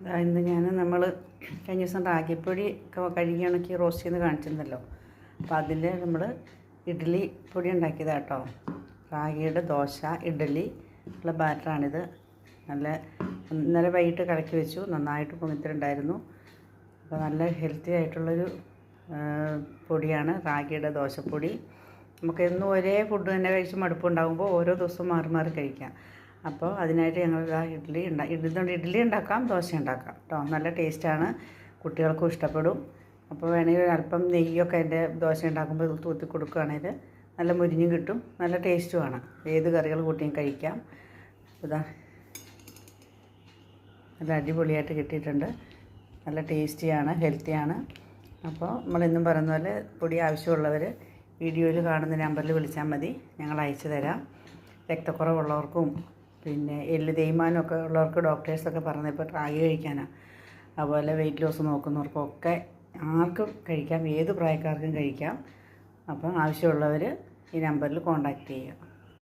ഇന്ന് നമ്മൾ കഴിഞ്ഞ ദിവസം റാഗിപ്പൊടി കഴുകി ഉണക്കി റോസ്റ്റ് ചെയ്ത് കാണിച്ചിരുന്നല്ലോ. അപ്പോൾ അതിൽ നമ്മൾ ഇഡ്ഡലി പൊടി ഉണ്ടാക്കിയതാണ് കേട്ടോ. റാഗിയുടെ ദോശ ഇഡ്ഡലി ഉള്ള ബാറ്ററാണിത്. ഇന്നലെ വൈകിട്ട് കലക്കി വെച്ചു, നന്നായിട്ട് പൊങ്ങിത്തിട്ടുണ്ടായിരുന്നു. അപ്പോൾ നല്ല ഹെൽത്തി ആയിട്ടുള്ളൊരു പൊടിയാണ് റാഗിയുടെ ദോശപ്പൊടി. നമുക്ക് എന്നും ഒരേ ഫുഡ് തന്നെ കഴിച്ച് മടുപ്പുണ്ടാകുമ്പോൾ ഓരോ ദിവസവും മാറി മാറി കഴിക്കാം. അപ്പോൾ അതിനായിട്ട് ഞങ്ങൾ ഇഡ്ഡലി ഉണ്ടാക്കാം, ദോശ ഉണ്ടാക്കാം കേട്ടോ. നല്ല ടേസ്റ്റാണ്, കുട്ടികൾക്കും ഇഷ്ടപ്പെടും. അപ്പോൾ വേണമെങ്കിൽ അല്പം നെയ്യൊക്കെ അതിൻ്റെ ദോശ ഉണ്ടാക്കുമ്പോൾ തൂത്തി കൊടുക്കുകയാണെങ്കിൽ നല്ല മുരിഞ്ഞും കിട്ടും, നല്ല ടേസ്റ്റുമാണ്. ഏത് കറികൾ കൂട്ടിയും കഴിക്കാം. ഇതാ നല്ല അടിപൊളിയായിട്ട് കിട്ടിയിട്ടുണ്ട്. നല്ല ടേസ്റ്റിയാണ്, ഹെൽത്തിയാണ്. അപ്പോൾ നമ്മളെന്നും പറയുന്ന പോലെ പൊടി ആവശ്യമുള്ളവർ വീഡിയോയിൽ കാണുന്ന നമ്പറിൽ വിളിച്ചാൽ മതി, ഞങ്ങൾ അയച്ചു തരാം. രക്തക്കുറവുള്ളവർക്കും പിന്നെ എല്ല് തേയ്മാനമൊക്കെ ഉള്ളവർക്ക് ഡോക്ടേഴ്സൊക്കെ പറഞ്ഞപ്പോൾ റാഗി കഴിക്കാനാണ്. അതുപോലെ വെയിറ്റ് ലോസ് നോക്കുന്നവർക്കൊക്കെ ആർക്കും കഴിക്കാം, ഏത് പ്രായക്കാർക്കും കഴിക്കാം. അപ്പം ആവശ്യമുള്ളവർ ഈ നമ്പറിൽ കോൺടാക്റ്റ് ചെയ്യുക.